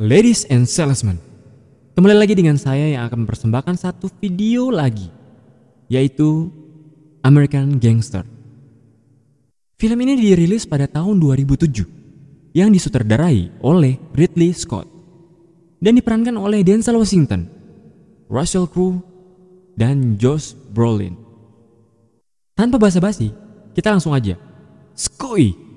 Ladies and salesmen, kembali lagi dengan saya yang akan mempersembahkan satu video lagi, yaitu American Gangster. Film ini dirilis pada tahun 2007, yang disutradarai oleh Ridley Scott, dan diperankan oleh Denzel Washington, Russell Crowe, dan Josh Brolin. Tanpa basa-basi, kita langsung aja. Skoi!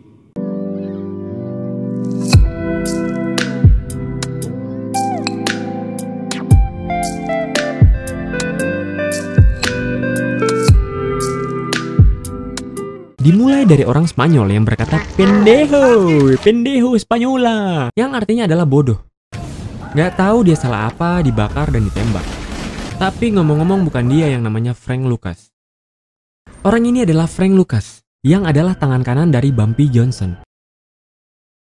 Dimulai dari orang Spanyol yang berkata pendejo Spanyola, yang artinya adalah bodoh. Gak tahu dia salah apa, dibakar dan ditembak. Tapi ngomong-ngomong bukan dia yang namanya Frank Lucas. Orang ini adalah Frank Lucas, yang adalah tangan kanan dari Bumpy Johnson.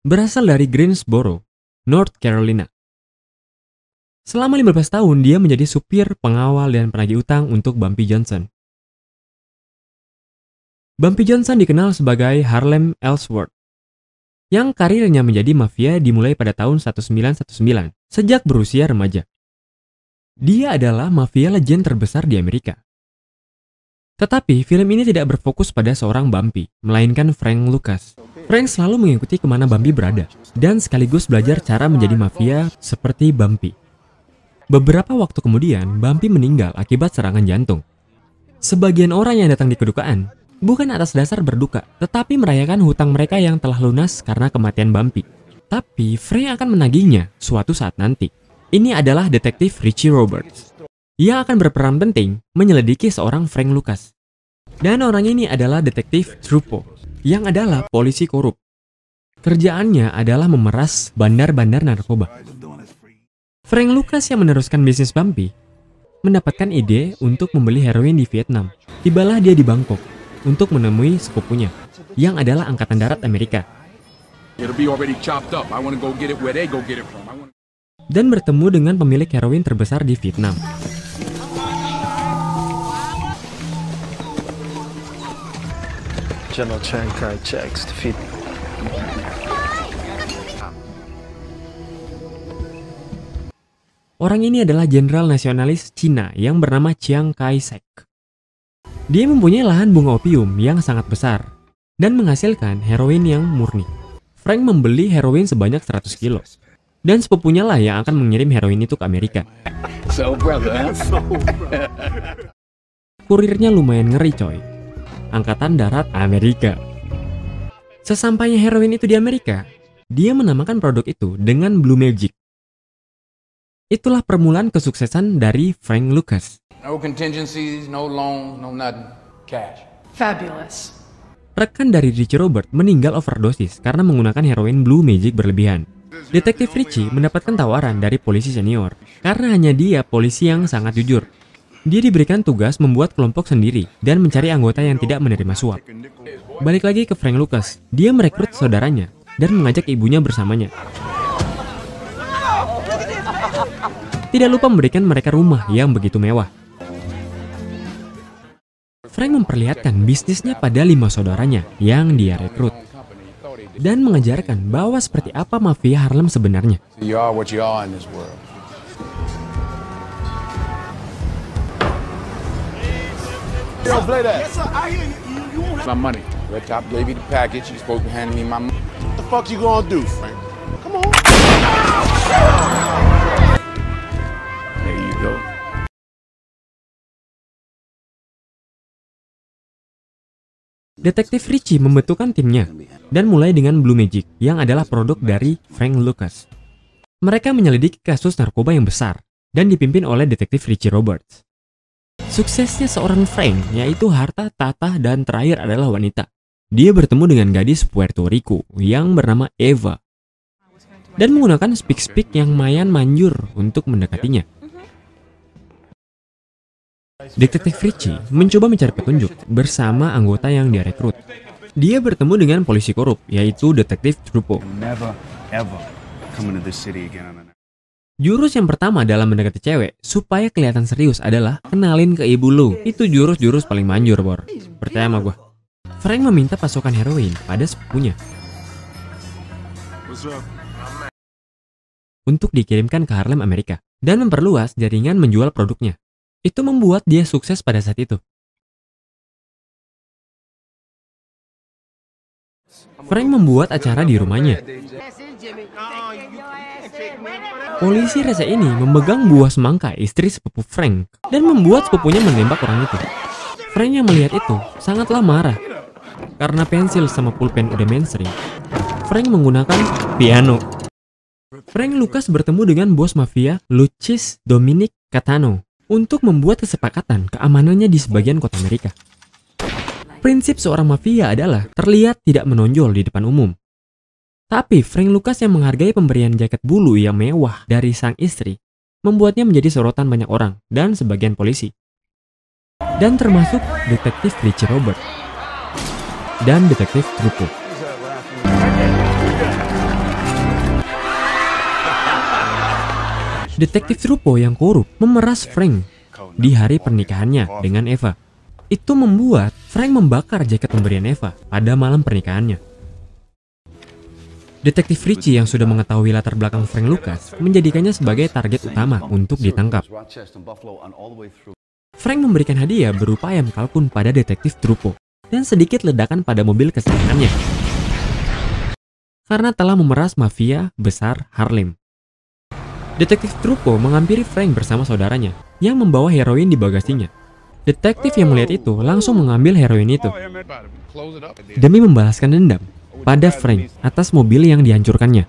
Berasal dari Greensboro, North Carolina. Selama 15 tahun dia menjadi supir, pengawal, dan penagih utang untuk Bumpy Johnson. Bumpy Johnson dikenal sebagai Harlem Ellsworth, yang karirnya menjadi mafia dimulai pada tahun 1919 sejak berusia remaja. Dia adalah mafia legend terbesar di Amerika. Tetapi film ini tidak berfokus pada seorang Bumpy, melainkan Frank Lucas. Frank selalu mengikuti kemana Bumpy berada, dan sekaligus belajar cara menjadi mafia seperti Bumpy. Beberapa waktu kemudian, Bumpy meninggal akibat serangan jantung. Sebagian orang yang datang di kedukaan bukan atas dasar berduka, tetapi merayakan hutang mereka yang telah lunas karena kematian Bumpy. Tapi Frank akan menagihnya suatu saat nanti. Ini adalah detektif Richie Roberts, yang akan berperan penting menyelidiki seorang Frank Lucas. Dan orang ini adalah detektif Trupo, yang adalah polisi korup. Kerjaannya adalah memeras bandar-bandar narkoba. Frank Lucas yang meneruskan bisnis Bumpy mendapatkan ide untuk membeli heroin di Vietnam. Tibalah dia di Bangkok untuk menemui sepupunya, yang adalah Angkatan Darat Amerika. Dan bertemu dengan pemilik heroin terbesar di Vietnam. General Chiang Kai-shek's defeat. Orang ini adalah jenderal nasionalis Cina yang bernama Chiang Kai-shek. Dia mempunyai lahan bunga opium yang sangat besar dan menghasilkan heroin yang murni. Frank membeli heroin sebanyak 100 kilo. Dan sepupunya lah yang akan mengirim heroin itu ke Amerika. Kurirnya lumayan ngeri coy. Angkatan Darat Amerika. Sesampainya heroin itu di Amerika, dia menamakan produk itu dengan Blue Magic. Itulah permulaan kesuksesan dari Frank Lucas. No contingencies, no loan, no nothing. Cash. Fabulous. Rekan dari Richie Robert meninggal overdosis karena menggunakan heroin Blue Magic berlebihan. Detektif Richie mendapatkan tawaran dari polisi senior karena hanya dia polisi yang sangat jujur. Dia diberikan tugas membuat kelompok sendiri dan mencari anggota yang tidak menerima suap. Balik lagi ke Frank Lucas, dia merekrut saudaranya dan mengajak ibunya bersamanya. Tidak lupa memberikan mereka rumah yang begitu mewah. Frank memperlihatkan bisnisnya pada 5 saudaranya yang dia rekrut dan mengajarkan bahwa seperti apa mafia Harlem sebenarnya. You are what you are in this world. Yo, play that. Yes, sir. I hear you. My money. Red Top gave you the package. You're supposed to hand me my money. What the fuck you gonna do, Frank? Come on. There you go. Detektif Richie membentukkan timnya dan mulai dengan Blue Magic yang adalah produk dari Frank Lucas. Mereka menyelidiki kasus narkoba yang besar dan dipimpin oleh detektif Richie Roberts. Suksesnya seorang Frank yaitu harta, tahta, dan terakhir adalah wanita. Dia bertemu dengan gadis Puerto Rico yang bernama Eva dan menggunakan speak yang lumayan manjur untuk mendekatinya. Detektif Richie mencoba mencari petunjuk bersama anggota yang dia rekrut. Dia bertemu dengan polisi korup, yaitu detektif Trupo. Jurus yang pertama dalam mendekati cewek supaya kelihatan serius adalah kenalin ke ibu lu. Itu jurus paling manjur, Bor. Percaya sama gua. Frank meminta pasokan heroin pada sepupunya. untuk dikirimkan ke Harlem, Amerika, dan memperluas jaringan menjual produknya. Itu membuat dia sukses pada saat itu. Frank membuat acara di rumahnya. Polisi rese ini memegang buah semangka istri sepupu Frank dan membuat sepupunya menembak orang itu. Frank yang melihat itu sangatlah marah. Karena pensil sama pulpen udah mainstream, Frank menggunakan piano. Frank Lucas bertemu dengan bos mafia Lucis Dominic Catano untuk membuat kesepakatan keamanannya di sebagian kota Amerika. Prinsip seorang mafia adalah terlihat tidak menonjol di depan umum. Tapi Frank Lucas yang menghargai pemberian jaket bulu yang mewah dari sang istri membuatnya menjadi sorotan banyak orang dan sebagian polisi. Dan termasuk detektif Richie Robert dan detektif Trupo. Detektif Trupo yang korup memeras Frank di hari pernikahannya dengan Eva. Itu membuat Frank membakar jaket pemberian Eva pada malam pernikahannya. Detektif Richie yang sudah mengetahui latar belakang Frank Lucas menjadikannya sebagai target utama untuk ditangkap. Frank memberikan hadiah berupa ayam kalkun pada detektif Trupo dan sedikit ledakan pada mobil kesayangannya karena telah memeras mafia besar Harlem. Detektif Trupo menghampiri Frank bersama saudaranya yang membawa heroin di bagasinya. Detektif yang melihat itu langsung mengambil heroin itu demi membalaskan dendam pada Frank atas mobil yang dihancurkannya.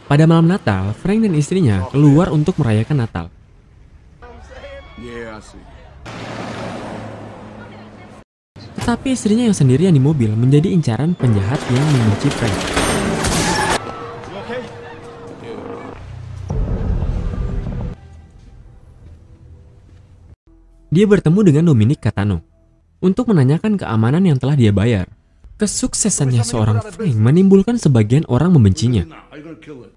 Pada malam Natal, Frank dan istrinya keluar untuk merayakan Natal. Tetapi istrinya yang sendirian di mobil menjadi incaran penjahat yang membenci Frank. Dia bertemu dengan Dominic Catano untuk menanyakan keamanan yang telah dia bayar. Kesuksesannya seorang Frank menimbulkan sebagian orang membencinya.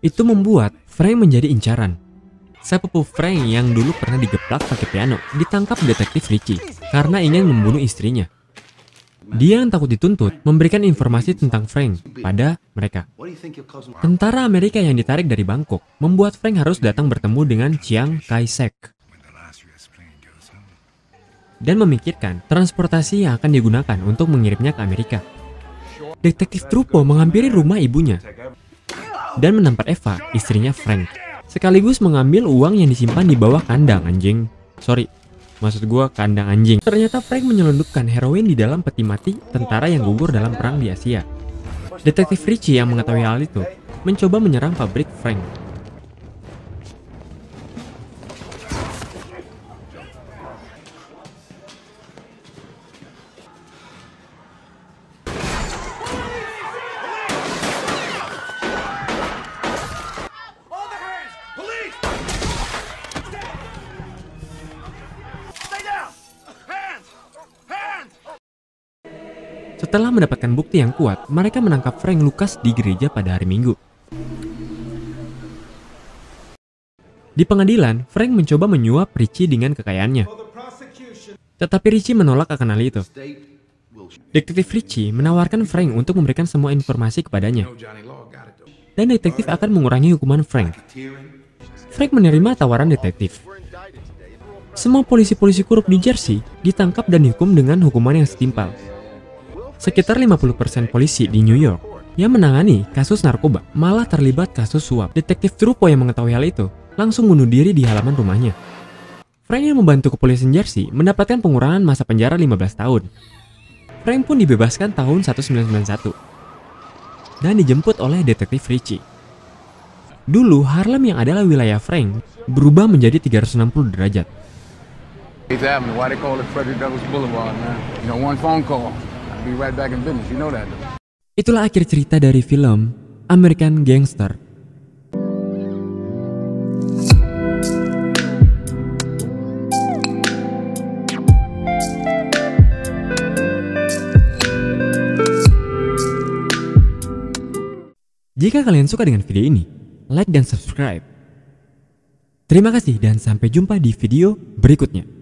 Itu membuat Frank menjadi incaran. Sepupu Frank yang dulu pernah digeplak pakai piano ditangkap detektif Richie karena ingin membunuh istrinya. Dia yang takut dituntut memberikan informasi tentang Frank pada mereka. Tentara Amerika yang ditarik dari Bangkok membuat Frank harus datang bertemu dengan Chiang Kai-shek dan memikirkan transportasi yang akan digunakan untuk mengirimnya ke Amerika. Detektif Trupo menghampiri rumah ibunya dan menampar Eva, istrinya Frank, sekaligus mengambil uang yang disimpan di bawah kandang anjing. Kandang anjing. Ternyata Frank menyelundupkan heroin di dalam peti mati tentara yang gugur dalam perang di Asia. Detektif Richie yang mengetahui hal itu mencoba menyerang pabrik Frank. Setelah mendapatkan bukti yang kuat, mereka menangkap Frank Lucas di gereja pada hari Minggu. Di pengadilan, Frank mencoba menyuap Richie dengan kekayaannya. Tetapi Richie menolak akan hal itu. Detektif Richie menawarkan Frank untuk memberikan semua informasi kepadanya. Dan detektif akan mengurangi hukuman Frank. Frank menerima tawaran detektif. Semua polisi-polisi korup di Jersey ditangkap dan dihukum dengan hukuman yang setimpal. Sekitar 50% polisi di New York yang menangani kasus narkoba malah terlibat kasus suap. Detektif Trupo yang mengetahui hal itu langsung bunuh diri di halaman rumahnya. Frank yang membantu kepolisian Jersey mendapatkan pengurangan masa penjara 15 tahun. Frank pun dibebaskan tahun 1991 dan dijemput oleh detektif Richie. Dulu Harlem yang adalah wilayah Frank berubah menjadi 360 derajat. Itulah akhir cerita dari film American Gangster. Jika kalian suka dengan video ini, like dan subscribe. Terima kasih dan sampai jumpa di video berikutnya.